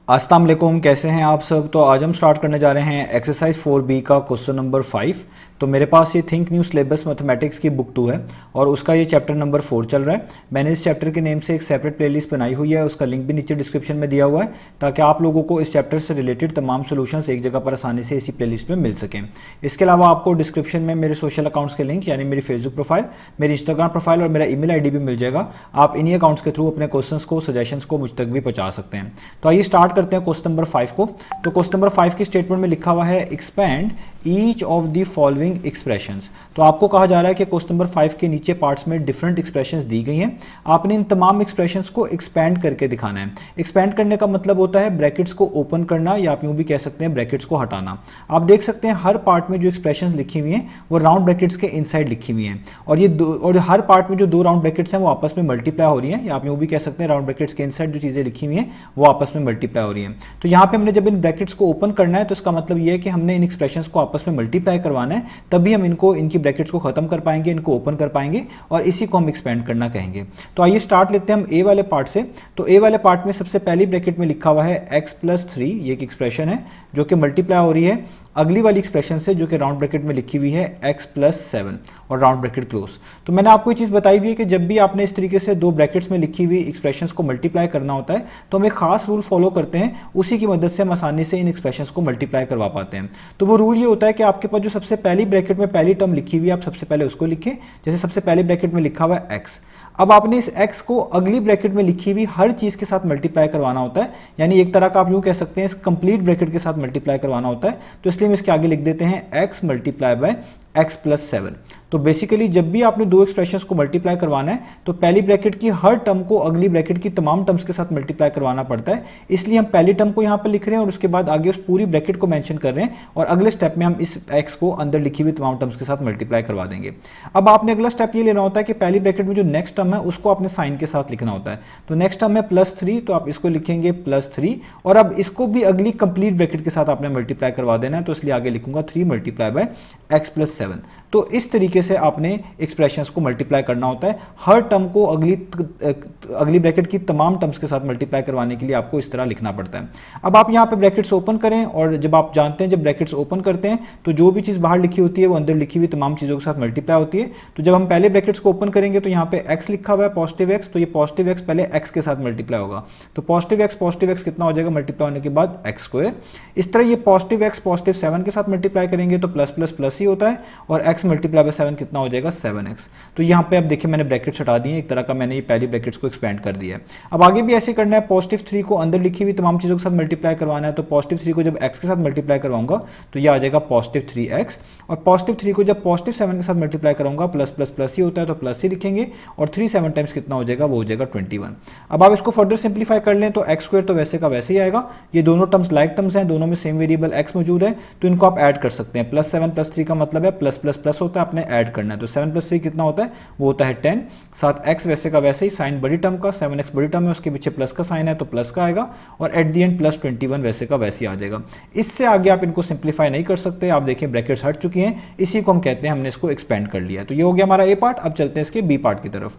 अस्सलाम वालेकुम, कैसे हैं आप सब। तो आज हम स्टार्ट करने जा रहे हैं एक्सरसाइज 4B का क्वेश्चन नंबर 5। तो मेरे पास ये थिंक न्यू सिलेबस मैथमेटिक्स की बुक 2 है और उसका ये चैप्टर नंबर 4 चल रहा है। मैंने इस चैप्टर के नेम से एक सेपरेट प्लेलिस्ट बनाई हुई है, उसका लिंक भी नीचे डिस्क्रिप्शन में दिया हुआ है ताकि आप लोगों को इस चैप्टर से रिलेटेड तमाम सोल्यूशंस एक जगह पर आसानी से इसी प्लेलिस्ट में मिल सकें। इसके अलावा आपको डिस्क्रिप्शन में मेरे सोशल अकाउंट्स के लिंक यानी मेरी फेसबुक प्रोफाइल, मेरी इंस्टाग्राम प्रोफाइल और मेरा ईमेल आईडी भी मिल जाएगा। आप इन्हीं अकाउंट्स के थ्रू अपने क्वेश्चंस को, सजेशंस को मुझ तक भी पहुंचा सकते हैं। तो आइए स्टार्ट करते हैं क्वेश्चन नंबर 5 को। तो क्वेश्चन नंबर 5 की स्टेटमेंट में लिखा हुआ है expand each of the following expressions. तो आपको कहा जा रहा है कि क्वेश्चन नंबर 5 के नीचे पार्ट्स में डिफरेंट एक्सप्रेशंस दी गई हैं, आपने इन तमाम एक्सप्रेशंस को एक्सपेंड करके दिखाना है। एक्सपेंड करने का मतलब होता है ब्रैकेट्स को ओपन करना या आप यूं भी कह सकते हैं ब्रैकेट्स को हटाना। आप देख सकते हैं हर पार्ट में जो एक्सप्रेशंस लिखी हुई हैं वो राउंड ब्रैकेट्स के इनसाइड लिखी हुई हैं और हर पार्ट में जो दो राउंड ब्रैकेट्स हैं वो आपस में मल्टीप्लाई हो रही हैं या आप यूं भी कह सकते हैं राउंड ब्रैकेट्स के इनसाइड जो चीज़ें लिखी हुई हैं वो आपस में मल्टीप्लाई हो रही हैं। तो यहाँ पे हमने जब इन ब्रैकेट्स को ओपन करना है तो इसका मतलब ये है कि हमने इन एक्सप्रेशंस को आपस में मल्टीप्लाई करवाना है, तभी हम इनकी ब्रैकेट्स को खत्म कर पाएंगे, इनको ओपन कर पाएंगे और इसी को हम एक्सपेंड करना कहेंगे। तो आइए स्टार्ट लेते हैं हम ए वाले पार्ट से। तो ए वाले पार्ट में सबसे पहली ब्रैकेट में लिखा हुआ है x+3, ये एक एक्सप्रेशन है जो कि मल्टीप्लाई हो रही है अगली वाली एक्सप्रेशन से जो कि राउंड ब्रैकेट में लिखी हुई है x+7 और राउंड ब्रैकेट क्लोज। तो मैंने आपको ये चीज़ बताई हुई है कि जब भी आपने इस तरीके से दो ब्रैकेट्स में लिखी हुई एक्सप्रेशंस को मल्टीप्लाई करना होता है तो हम एक खास रूल फॉलो करते हैं, उसी की मदद से हम आसानी से इन एक्सप्रेशंस को मल्टीप्लाई करवा पाते हैं। तो वो रूल ये होता है कि आपके पास जो सबसे पहली ब्रैकेट में पहली टर्म लिखी हुई है आप सबसे पहले उसको लिखें। जैसे सबसे पहले ब्रैकेट में लिखा हुआ है x, अब आपने इस x को अगली ब्रैकेट में लिखी हुई हर चीज़ के साथ मल्टीप्लाई करवाना होता है, यानी एक तरह का आप यूँ कह सकते हैं इस कंप्लीट ब्रैकेट के साथ मल्टीप्लाई करवाना होता है। तो इसलिए हम इसके आगे लिख देते हैं x मल्टीप्लाई बाय x+7। तो बेसिकली जब भी आपने दो एक्सप्रेशंस को मल्टीप्लाई करवाना है तो पहली ब्रैकेट की हर टर्म को अगली ब्रैकेट की तमाम टर्म्स के साथ मल्टीप्लाई करवाना पड़ता है, इसलिए हम पहली टर्म को यहाँ पर लिख रहे हैं और उसके बाद आगे उस पूरी ब्रैकेट को मेंशन कर रहे हैं और अगले स्टेप में हम इस x को अंदर लिखी हुई तमाम टर्म्स के साथ मल्टीप्लाई करवा देंगे। अब आपने अगला स्टेप ये लेना होता है कि पहली ब्रैकेट में जो नेक्स्ट टर्म है उसको आपने साइन के साथ लिखना होता है। तो नेक्स्ट टर्म है +3, तो आप इसको लिखेंगे +3 और अब इसको भी अगली कंप्लीट ब्रैकेट के साथ आपने मल्टीप्लाई करवा देना है, तो इसलिए आगे लिखूंगा 3 मल्टीप्लाई बाय x+7। तो इस तरीके से आपने एक्सप्रेशंस को मल्टीप्लाई करना होता है, हर टर्म को अगली ब्रैकेट की तमाम टर्म्स के साथ मल्टीप्लाई करवाने के लिए आपको इस तरह लिखना पड़ता है। अब आप यहाँ पे ब्रैकेट्स ओपन करें और जब आप जानते हैं जब ब्रैकेट्स ओपन करते हैं तो जो भी चीज़ बाहर लिखी होती है वो अंदर लिखी हुई तमाम चीज़ों के साथ मल्टीप्लाई होती है। तो जब हम पहले ब्रैकेट्स को ओपन करेंगे तो यहाँ पे x लिखा हुआ है पॉजिटिव x, तो ये पॉजिटिव x पहले x के साथ मल्टीप्लाई होगा। तो पॉजिटिव x कितना हो जाएगा मल्टीप्लाई होने के बाद x²। इस तरह ये पॉजिटिव x पॉजिटिव 7 के साथ मल्टीप्लाई करेंगे तो प्लस प्लस प्लस ही होता है और x मल्टीप्लाई बाय 7 कितना हो जाएगा 7x। तो यहाँ पे अब देखिए मैंने ब्रैकेट्स हटा दिए, एक तरह का मैंने ये पहली ब्रैकेट्स को एक्सपेंड कर दिया है। अब आगे भी ऐसे करना है, पॉजिटिव 3 को अंदर लिखी हुई तमाम चीज़ों के साथ मल्टीप्लाई करवाना है। तो पॉजिटिव 3 को जब x के साथ मल्टीप्लाई करवाऊंगा तो ये आ जाएगा पॉजिटिव 3x और पॉजिटिव 3 को जब पॉजिटिव 7 के साथ मल्टीप्लाई कराऊंगा प्लस प्लस प्लस ही होता है तो प्लस ही लिखेंगे और 3 7 टाइम्स कितना हो जाएगा वो हो जाएगा 21। अब आप इसको फर्दर सिंप्लीफाई कर लें तो x² तो वैसे का वैसे ही आएगा, ये दोनों टर्म्स लाइक टर्म्स हैं, दोनों में सेम वेरिएबल x मौजूद है तो इनको आप ऐड कर सकते हैं। +7 + 3 का मतलब है प्लस प्लस प्लस होता है, आपने ऐड करना है। तो 7 + 3 कितना होता है वो होता है 10, साथ x वैसे का वैसे ही, साइन बड़ी टर्म का 7x बड़ी टर्म है उसके पीछे प्लस का साइन है तो प्लस का आएगा और एट दी एंड +21 वैसे का वैसे ही आ जाएगा। इससे आगे आप इनको सिंप्लीफाई नहीं कर सकते। आप देखिए ब्रैकेट्स हट चुकी हैं, इसी को हम कहते हैं हमने इसको एक्सपेंड कर लिया। तो ये हो गया हमारा ए पार्ट। अब चलते हैं इसके बी पार्ट की तरफ।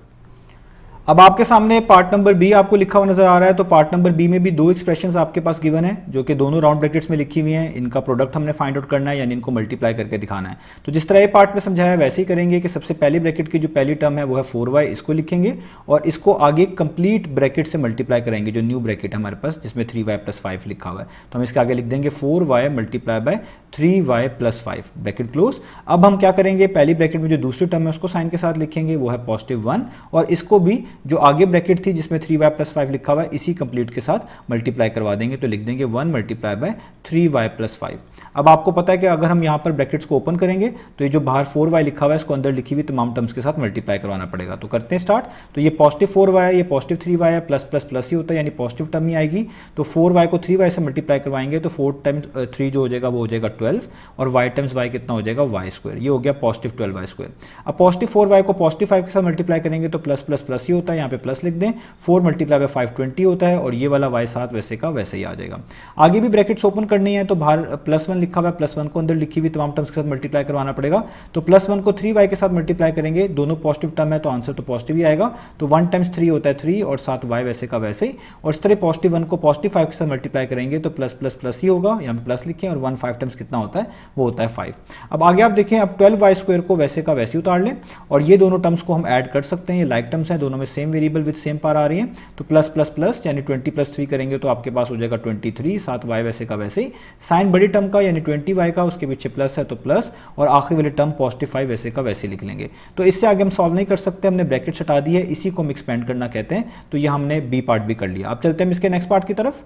अब आपके सामने पार्ट नंबर बी आपको लिखा हुआ नजर आ रहा है। तो पार्ट नंबर बी में भी दो एक्सप्रेशंस आपके पास गिवन है जो कि दोनों राउंड ब्रैकेट्स में लिखी हुई हैं, इनका प्रोडक्ट हमने फाइंड आउट करना है यानी इनको मल्टीप्लाई करके दिखाना है। तो जिस तरह ये पार्ट में समझाया है वैसे ही करेंगे कि सबसे पहली ब्रैकेट की जो पहली टर्म है वो है 4y, इसको लिखेंगे और इसको आगे कंप्लीट ब्रैकेट से मल्टीप्लाई करेंगे, जो न्यू ब्रैकेट है हमारे पास जिसमें 3y + 5 लिखा हुआ है। तो हम इसके आगे लिख देंगे 4y multiply by 3y + 5 bracket close. अब हम क्या करेंगे, पहली ब्रैकेट में जो दूसरी टर्म है उसको साइन के साथ लिखेंगे, वो है +1 और इसको भी जो आगे ब्रैकेट थी जिसमें 3y + 5 लिखा हुआ है इसी कंप्लीट के साथ मल्टीप्लाई करवा देंगे। तो लिख देंगे 1 मल्टीप्लाई बाय 3y + 5। अब आपको पता है कि अगर हम यहाँ पर ब्रैकेट्स को ओपन करेंगे तो ये जो बाहर 4y लिखा हुआ है इसको अंदर लिखी हुई तमाम टर्म्स के साथ मल्टीप्लाई करवाना पड़ेगा। तो करते हैं स्टार्ट। तो ये पॉजिटिव 4y है, ये पॉजिटिव 3y है, प्लस प्लस प्लस ही होता है यानी पॉजिटिव टर्म ही आएगी। तो 4y को 3y से मल्टीप्लाई करवाएंगे तो 4 टाइम्स 3 जो हो जाएगा वो हो जाएगा 12 और y टाइम्स y कितना हो जाएगा y स्क्वायर, ये हो गया पॉजिटिव 12y स्क्वायर। अब पॉजिटिव 4y को पॉजिटिव 5 के साथ मल्टीप्लाई करेंगे तो प्लस प्लस प्लस ही होता है, यहाँ पे प्लस लिख दें, 4 मल्टीप्लाई बाय 5 20 होता है और ये वाला y साथ वैसे का वैसे ही आ जाएगा। आगे भी ब्रैकेट्स ओपन करनी है तो बाहर +1 लिखा हुआ है, +1 को अंदर लिखी हुई तमाम टर्म्स के साथ मल्टीप्लाई करवाना पड़ेगा। तो +1 को 3y के साथ मल्टीप्लाई करेंगे, दोनों पॉजिटिव टर्म है तो आंसर तो पॉजिटिव ही आएगा। तो 1 टाइम्स 3 होता है 3 और साथ y वैसे का वैसे ही, और इस तरह पॉजिटिव 1 को पॉजिटिव 5 के साथ मल्टीप्लाई करेंगे तो प्लस प्लस प्लस ही होगा, यहाँ पे प्लस लिखें और 1 5 टाइम्स कितना होता है वो होता है 5। अब आगे आप देखें, अब 12y स्क्वायर को वैसे का वैसे उतार लें और ये दोनों टर्म्स को हम ऐड कर सकते हैं, ये लाइक टर्म्स हैं, दोनों में same variable with same power आ रही हैं। तो प्लस प्लस प्लस यानी 20 + 3 करेंगे तो आपके पास हो जाएगा 23, साथ y वैसे का वैसे ही, साइन बड़ी टर्म का यानी 20y का उसके पीछे प्लस है तो प्लस, और आखिरी वाली टर्म पॉजिटिव 5 वैसे का वैसे लिख लेंगे। तो इससे आगे हम सॉल्व नहीं कर सकते, हमने ब्रैकेट हटा दी है, इसी को हम एक्सपेंड करना कहते हैं। तो ये हमने बी पार्ट भी कर लिया। अब चलते हैं इसके नेक्स्ट पार्ट की तरफ।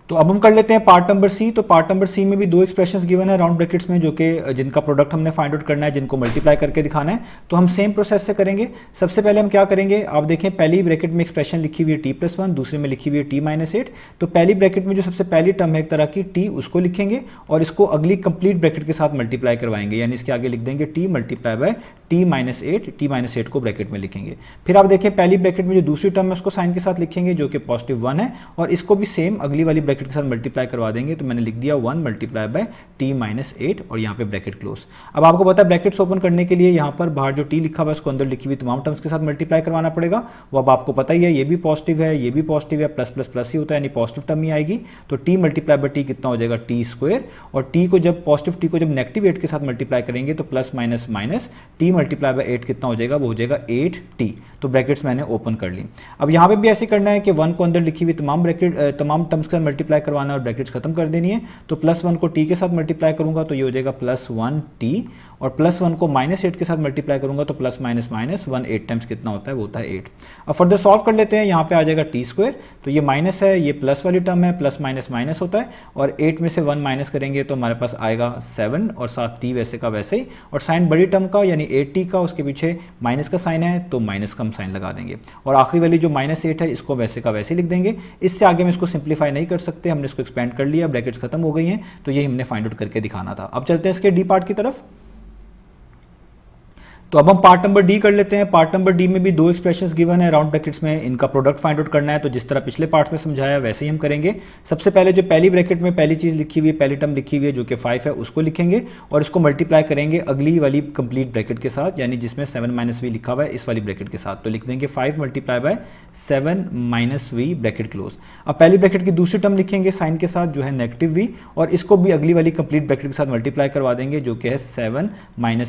तो अब हम कर लेते हैं पार्ट नंबर सी। तो पार्ट नंबर सी में भी दो एक्सप्रेशंस गिवन है राउंड ब्रैकेट्स में, जो कि जिनका प्रोडक्ट हमने फाइंड आउट करना है, जिनको मल्टीप्लाई करके दिखाना है। तो हम सेम प्रोसेस से करेंगे। सबसे पहले हम क्या करेंगे, आप देखें पहली ब्रैकेट में एक्सप्रेशन लिखी हुई है t+1, दूसरे में लिखी हुई है t-8। तो पहली ब्रैकेट में जो सबसे पहली टर्म है एक तरह की t, उसको लिखेंगे और इसको अगली कंप्लीट ब्रैकेट के साथ मल्टीप्लाई करवाएंगे, यानी इसके आगे लिख देंगे t multiply by t-8, t-8 को ब्रैकेट में लिखेंगे। फिर आप देखें पहली ब्रैकेट में जो दूसरी टर्म है उसको साइन के साथ लिखेंगे, जो कि +1 है, और इसको भी सेम अगली वाली ब्रैकेट के साथ मल्टीप्लाई करवा देंगे। तो मैंने लिख दिया 1 मल्टीप्लाई बाय t-8 और यहाँ पे ब्रैकेट क्लोज। अब आपको पता है ब्रैकेट्स ओपन करने के लिए यहाँ पर बाहर जो t लिखा हुआ है उसको अंदर लिखी हुई तमाम टर्म्स के साथ मल्टीप्लाई करवाना पड़ेगा। वो अब आपको पता ही है, ये भी पॉजिटिव है, ये भी पॉजिटिव है, प्लस प्लस प्लस ही होता है, यानी पॉजिटिव टर्म ही आएगी। तो t मल्टीप्लाई बाय t कितना हो जाएगा t स्क्वायर, और t को जब पॉजिटिव t को जब नेगेटिव 8 के साथ मल्टीप्लाई करेंगे तो plus minus minus t multiply by 8 कितना हो जाएगा, वो हो जाएगा 8t। तो ब्रैकेट्स मैंने ओपन कर ली। अब यहाँ पे भी ऐसे करना है कि 1 को अंदर लिखी हुई तमाम टर्म्स के साथ मल्टीप्लाई करवाना और ब्रैकेट्स खत्म कर देनी है। तो +1 को t के साथ मल्टीप्लाई करूंगा तो ये हो जाएगा +1t, और +1 को -8 के साथ मल्टीप्लाई करूंगा तो प्लस माइनस माइनस 1 8 टाइम्स कितना होता है, वो होता है 8। अब फर्दर सॉल्व कर लेते हैं। यहाँ पे आ जाएगा t स्क्वायर, तो ये माइनस है, ये प्लस वाली टर्म है, प्लस माइनस माइनस होता है, और 8 में से 1 माइनस करेंगे तो हमारे पास आएगा 7 और साथ t वैसे का वैसे ही, और साइन बड़ी टर्म का यानी 8t का, उसके पीछे माइनस का साइन है तो माइनस का हम साइन लगा देंगे, और आखिरी वाली जो -8 है इसको वैसे का वैसे लिख देंगे। इससे आगे हम इसको सिंप्लीफाई नहीं कर सकते, हमने इसको एक्सपेंड कर लिया, ब्रैकेट्स खत्म हो गई हैं। तो ये हमने फाइंड आउट करके दिखाना था। अब चलते हैं इसके डी पार्ट की तरफ। तो अब हम पार्ट नंबर डी कर लेते हैं। पार्ट नंबर डी में भी दो एक्सप्रेशंस गिवन है राउंड ब्रैकेट्स में, इनका प्रोडक्ट फाइंड आउट करना है। तो जिस तरह पिछले पार्ट में समझाया वैसे ही हम करेंगे। सबसे पहले जो पहली ब्रैकेट में पहली चीज़ लिखी हुई है, पहली टर्म लिखी हुई है जो कि 5 है, उसको लिखेंगे और इसको मल्टीप्लाई करेंगे अगली वाली कंप्लीट ब्रैकेट के साथ, यानी जिसमें 7 - v लिखा हुआ है इस वाली ब्रैकेट के साथ। तो लिख देंगे 5 multiply by 7 - v bracket close. अब पहली ब्रैकेट की दूसरी टर्म लिखेंगे साइन के साथ जो है -v, और इसको भी अगली वाली कंप्लीट ब्रैकेट के साथ मल्टीप्लाई करवा देंगे जो कि है 7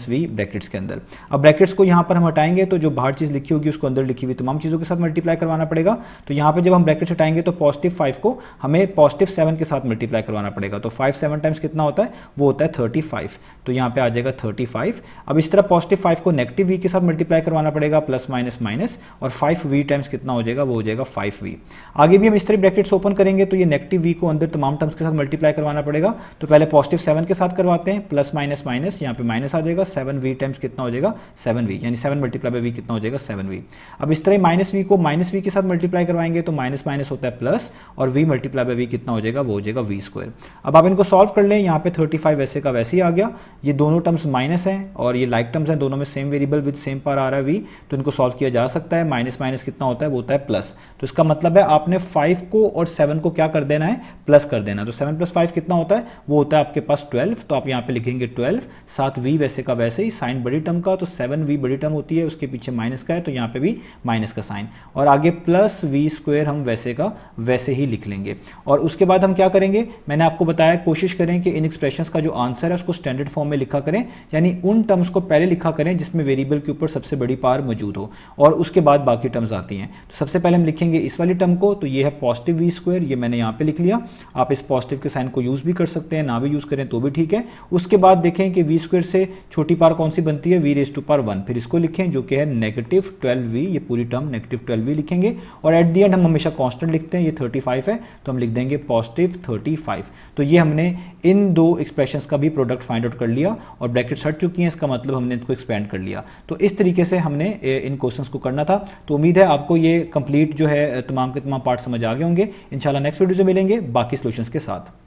- v ब्रैकेट्स के अंदर। अब ब्रैकेट्स को यहाँ पर हम हटाएंगे तो जो बाहर चीज़ लिखी होगी उसको अंदर लिखी हुई तमाम चीज़ों के साथ मल्टीप्लाई करवाना पड़ेगा। तो यहाँ पे जब हम ब्रैकेट हटाएंगे तो +5 को हमें +7 के साथ मल्टीप्लाई करवाना पड़ेगा। तो 5 7 टाइम्स कितना होता है, वो होता है 35। तो यहाँ पे आ जाएगा 35। अब इस तरह +5 को -v के साथ मल्टीप्लाई करवाना पड़ेगा, प्लस माइनस माइनस, और 5v टाइम्स कितना हो जाएगा, वो हो जाएगा 5v। आगे भी हम इस तरह ब्रैकेट्स ओपन करेंगे तो ये -v को अंदर तमाम टर्म्स के साथ मल्टीप्लाई करवाना पड़ेगा। तो पहले +7 के साथ करवाते हैं, प्लस माइनस माइनस, यहाँ पे माइनस आ जाएगा, 7v टाइम्स कितना हो जाएगा 7v, यानी 7 मल्टीप्लाई बाय v कितना हो जाएगा 7v। अब इस तरह -v को -v के साथ मल्टीप्लाई करवाएंगे तो माइनस माइनस होता है प्लस, और v मल्टीप्लाई बाय v कितना हो जाएगा, वो हो जाएगा v स्क्वायर। अब आप इनको सॉल्व कर लें, यहाँ पे 35 वैसे का वैसे ही आ गया। ये दोनों टर्म्स माइनस हैं और ये लाइक टर्म्स हैं, दोनों में same variable with same power आ रहा है v, तो इनको सॉल्व किया जा सकता है। माइनस माइनस कितना होता है, वो होता है प्लस। तो इसका मतलब है आपने 5 को और 7 को क्या कर देना है, प्लस कर देना। तो 7 + 5 कितना होता है, वो होता है आपके पास 12। तो आप यहाँ पे लिखेंगे 12, साथ v वैसे का वैसे ही, साइन बड़ी टर्म का, तो 7v बड़ी टर्म होती है, उसके पीछे माइनस का है तो यहाँ पे भी माइनस का साइन, और आगे प्लस v स्क्वायर हम वैसे का वैसे ही लिख लेंगे। और उसके बाद हम क्या करेंगे, मैंने आपको बताया कोशिश करें कि इन एक्सप्रेशंस का जो आंसर है उसको स्टैंडर्ड फॉर्म में लिखा करें, यानी उन टर्म्स को पहले लिखा करें जिसमें वेरिएबल के ऊपर सबसे बड़ी पावर मौजूद हो, और उसके बाद बाकी टर्म्स आती हैं। तो सबसे पहले हम लिखेंगे इस वाली टर्म को, तो ये है +v स्क्वायर, ये मैंने यहाँ पे लिख लिया। आप इस पॉजिटिव के साइन को यूज़ भी कर सकते हैं, ना भी यूज़ करें तो भी ठीक है। उसके बाद देखें कि v स्क्वायर से छोटी पावर कौन सी बनती है, v⁻1, फिर इसको लिखें जो कि है -12v, ये पूरी टर्म -12v लिखेंगे, और एट दी एंड हम हमेशा कांस्टेंट लिखते हैं, ये 35 है तो हम लिख देंगे +35। तो ये हमने इन दो एक्सप्रेशंस का भी प्रोडक्ट फाइंड आउट कर लिया, और ब्रैकेट्स हट चुकी हैं, इसका मतलब हमने इनको एक्सपेंड कर लिया। तो इस तरीके से हमने इन क्वेश्चंस को करना था। तो उम्मीद है आपको ये कंप्लीट जो है तमाम के तमाम पार्ट समझ आ गए होंगे। इंशाल्लाह नेक्स्ट वीडियो से मिलेंगे बाकी सॉल्यूशंस के साथ।